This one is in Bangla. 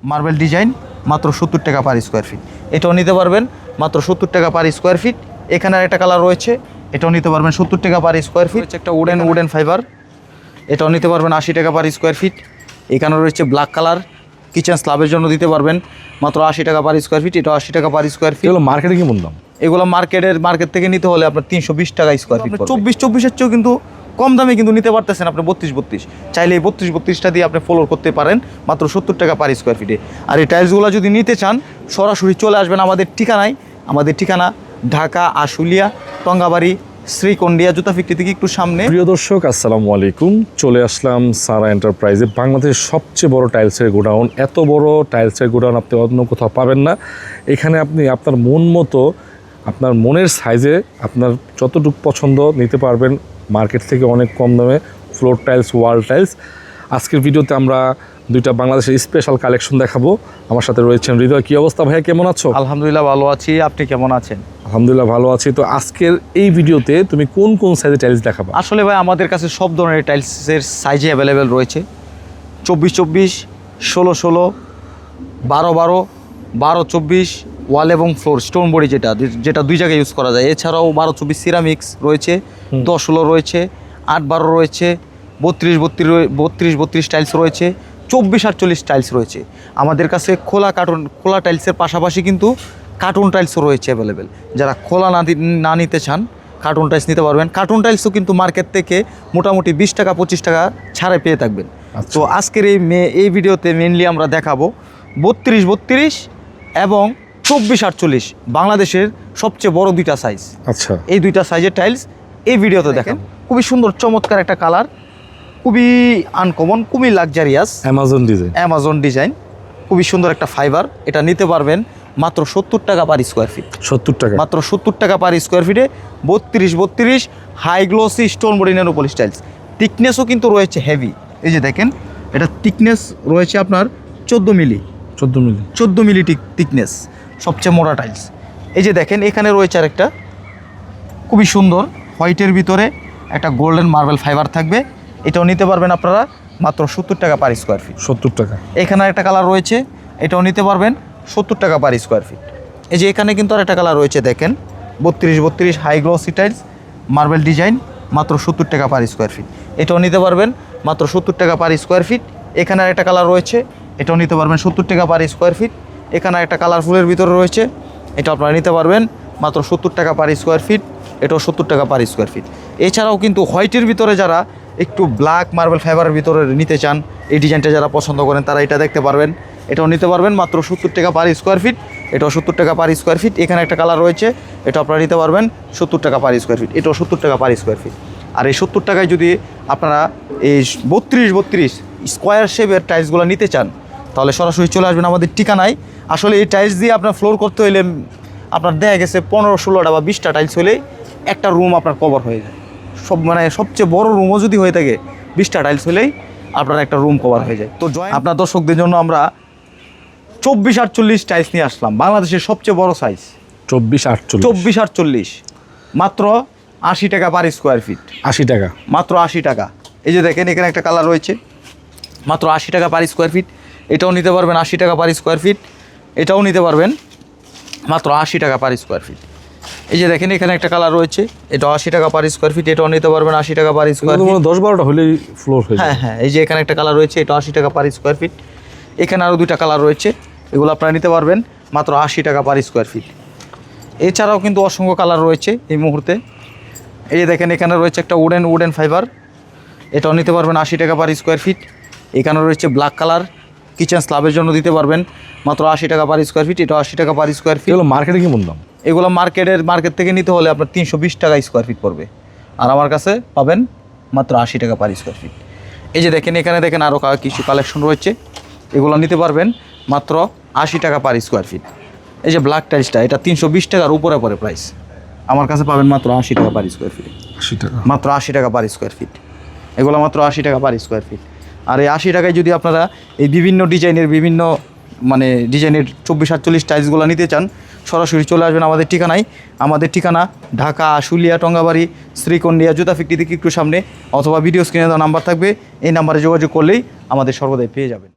মার্বেল ডিজাইন মাত্র 70 টাকা পার স্কোয়ার ফিট। এটাও নিতে পারবেন মাত্র 70 টাকা পার স্কোয়ার ফিট। এখানে একটা কালার রয়েছে, এটাও নিতে পারবেন 70 টাকা পার স্কোয়ার ফিট। একটা উডেন ফাইবার, এটাও নিতে পারবেন 80 টাকা পার স্কোয়ার ফিট। এখানে রয়েছে ব্ল্যাক কালার, কিচেন স্ল্যাবের জন্য দিতে পারবেন মাত্র 80 টাকা পার স্কোয়ার ফিট। এটাও 80 টাকা পার স্কোয়ার ফিট। এগুলো মার্কেটে কি দাম? এগুলো মার্কেট থেকে নিতে হলে আপনার 320 টাকা স্কোয়ার ফিট। 24-24-এর চেয়েও কিন্তু কম দামে কিন্তু নিতে পারতেছেন আপনি 32-32। চাইলে এই 32-32টা দিয়ে আপনি ফ্লোর করতে পারেন মাত্র 70 টাকা পার স্কোয়ার ফিটে। আর এই টাইলসগুলো যদি নিতে চান সরাসরি চলে আসবেন আমাদের ঠিকানায়। আমাদের ঠিকানা ঢাকা আশুলিয়া টঙ্গাবাড়ি শ্রীকন্ডিয়া জুতা ফ্যাক্টরি থেকে একটু সামনে। প্রিয় দর্শক, আসসালামু আলাইকুম। চলে আসলাম সারা এন্টারপ্রাইজে, বাংলাদেশের সবচেয়ে বড় টাইলসের গোডাউন। এত বড় টাইলসের গোডাউন আপনি অন্য কোথাও পাবেন না। এখানে আপনি আপনার মন মতো, আপনার মনের সাইজে আপনার যতটুকু পছন্দ নিতে পারবেন মার্কেট থেকে অনেক কম দামে। Floor tiles, wall tiles. আজকের ভিডিওতে আমরা দুইটা বাংলাদেশের স্পেশাল কালেকশন দেখাবো। আমার সাথে রয়েছেন হৃদয়। কি অবস্থা ভাইয়া, কেমন আছো? আলহামদুলিল্লাহ ভালো আছি, আপনি কেমন আছেন? আলহামদুলিল্লাহ ভালো আছি। তো আজকের এই ভিডিওতে তুমি কোন কোন সাইজের টাইলস দেখাবো? আসলে ভাই আমাদের কাছে সব ধরনের টাইলসের সাইজে অ্যাভেলেবেল রয়েছে। 24-24, 16-16, 12-12, 12-24 ওয়াল এবং ফ্লোর স্টোন বডি, যেটা দুই জায়গায় ইউজ করা যায়। এছাড়াও 12-24 সিরামিক্স রয়েছে, 10-16 রয়েছে, 8-12 রয়েছে, 32-32 টাইলস রয়েছে, 24-48 টাইলস রয়েছে। আমাদের কাছে খোলা টাইলসের পাশাপাশি কিন্তু কার্টুন টাইলসও রয়েছে অ্যাভেলেবেল। যারা খোলা না নিতে চান কার্টুন টাইলস নিতে পারবেন। কার্টুন টাইলসও কিন্তু মার্কেট থেকে মোটামুটি 20 টাকা 25 টাকা ছাড়ে পেয়ে থাকবেন। তো আজকের এই ভিডিওতে মেনলি আমরা দেখাবো 32-32 এবং 24-48 বাংলাদেশের সবচেয়ে বড় দুইটা সাইজ। আচ্ছা, এই দুইটা সাইজের টাইলস এই ভিডিওতে দেখেন। খুবই সুন্দর চমৎকার একটা কালার, খুবই আনকমন, খুবই লাক্সারিয়াস অ্যামাজন ডিজাইন, খুবই সুন্দর একটা ফাইবার। এটা নিতে পারবেন মাত্র 70 টাকা পার স্কোয়ার ফিট। 70 টাকা, মাত্র 70 টাকা পার স্কোয়ার ফিটে 32-32 high glossy stone body nano polish tiles. থিকনেসও কিন্তু রয়েছে হেভি। এই যে দেখেন, এটা থিকনেস রয়েছে আপনার 14 মিলি থিকনেস, সবচেয়ে মোটা টাইলস। এই যে দেখেন, এখানে রয়েছে আরেকটা খুবই সুন্দর হোয়াইটের ভিতরে একটা গোল্ডেন মার্বেল ফাইবার থাকবে। এটাও নিতে পারবেন আপনারা মাত্র 70 টাকা পার স্কোয়ার ফিট। 70 টাকা। এখানে একটা কালার রয়েছে, এটাও নিতে পারবেন 70 টাকা পার স্কোয়ার ফিট। এই যে এখানে কিন্তু আর একটা কালার রয়েছে দেখেন, 32-32 high glossy tiles marble design মাত্র 70 টাকা পার স্কোয়ার ফিট। এটাও নিতে পারবেন মাত্র 70 টাকা পার স্কোয়ার ফিট। এখানে আর একটা কালার রয়েছে, এটাও নিতে পারবেন 70 টাকা পার স্কোয়ার ফিট। এখানে একটা কালারফুলের ভিতরে রয়েছে, এটা আপনারা নিতে পারবেন মাত্র 70 টাকা পার স্কোয়ার ফিট। এটাও 70 টাকা পার স্কোয়ার ফিট। এছাড়াও কিন্তু হোয়াইটের ভিতরে যারা একটু ব্ল্যাক মার্বেল ফাইবারের ভিতরে নিতে চান, এই ডিজাইনটা যারা পছন্দ করেন তারা এটা দেখতে পারবেন। এটাও নিতে পারবেন মাত্র 70 টাকা পার স্কোয়ার ফিট। এটাও 70 টাকা পার স্কোয়ার ফিট। এখানে একটা কালার রয়েছে, এটা আপনারা নিতে পারবেন 70 টাকা পার স্কোয়ার ফিট। এটাও 70 টাকা পার স্কোয়ার ফিট। আর এই 70 টাকায় যদি আপনারা এই 32-32 স্কোয়ার শেপের টাইলসগুলো নিতে চান তাহলে সরাসরি চলে আসবেন আমাদের ঠিকানায়। আসলে এই টাইলস দিয়ে আপনার ফ্লোর করতে হলে আপনার দেখা গেছে 15-16টা বা 20টা টাইলস হলে একটা রুম আপনার কভার হয়ে যায়। সবচেয়ে বড় রুমও যদি হয়ে থাকে 20টা টাইলস হলেই আপনার একটা রুম কভার হয়ে যায়। তো আপনার দর্শকদের জন্য আমরা 24-48 টাইলস নিয়ে আসলাম, বাংলাদেশের সবচেয়ে বড় সাইজ। 24-48 মাত্র 80 টাকা পার স্কোয়ার ফিট। 80 টাকা, মাত্র 80 টাকা। এই যে দেখেন, এখানে একটা কালার রয়েছে, মাত্র 80 টাকা পার স্কোয়ার ফিট। এটাও নিতে পারবেন 80 টাকা পার স্কোয়ার ফিট। এটাও নিতে পারবেন মাত্র 80 টাকা পার স্কোয়ার ফিট। এই যে দেখেন, এখানে একটা কালার রয়েছে, এটাও 80 টাকা পার স্কোয়ার ফিট। এটাও নিতে পারবেন 80 টাকা পার স্কোয়ার ফিট। 10-12টা হলেই ফ্লোর হয়ে যায়। হ্যাঁ, এই যে এখানে একটা কালার রয়েছে, এটাও 80 টাকা পার স্কোয়ার ফিট। এখানে আরও দুইটা কালার রয়েছে, এগুলো আপনারা নিতে পারবেন মাত্র 80 টাকা পার স্কোয়ার ফিট। এছাড়াও কিন্তু অসংখ্য কালার রয়েছে এই মুহূর্তে। এই যে দেখেন, এখানে রয়েছে একটা উডেন ফাইবার, এটাও নিতে পারবেন 80 টাকা পার স্কোয়ার ফিট। এখানে রয়েছে ব্ল্যাক কালার, কিচেন স্ল্যাবের জন্য দিতে পারবেন মাত্র 80 টাকা পার স্কোয়ার ফিট। এটাও 80 টাকা পার স্কোয়ার ফিট। এগুলো মার্কেটে কি দাম? এগুলো মার্কেট থেকে নিতে হলে আপনার 320 টাকা স্কোয়ার ফিট পড়বে, আর আমার কাছে পাবেন মাত্র 80 টাকা পার স্কোয়ার ফিট। এই যে দেখেন, এখানে দেখেন আরও কিছু কালেকশন রয়েছে, এগুলো নিতে পারবেন মাত্র 80 টাকা পার স্কোয়ার ফিট। এই যে ব্ল্যাক টাইলসটা, এটা 320 টাকার উপরে পড়ে প্রাইস, আমার কাছে পাবেন মাত্র 80 টাকা পার স্কোয়ার ফিট। 80 টাকা, মাত্র 80 টাকা পার স্কোয়ার ফিট। এগুলো মাত্র 80 টাকা পার স্কোয়ার ফিট। আর এই 80 টাকায় যদি আপনারা এই বিভিন্ন ডিজাইনের 24-48 টাইলসগুলো নিতে চান সরাসরি চলে আসবেন আমাদের ঠিকানায়। আমাদের ঠিকানা ঢাকা আশুলিয়া টঙ্গাবাড়ি শ্রীকন্ডিয়া জুতা ফ্যাক্টরি থেকে একটু সামনে, অথবা ভিডিও স্ক্রিনে দেওয়া নাম্বার থাকবে, এই নাম্বারে যোগাযোগ করলেই আমাদের সর্বদাই পেয়ে যাবেন।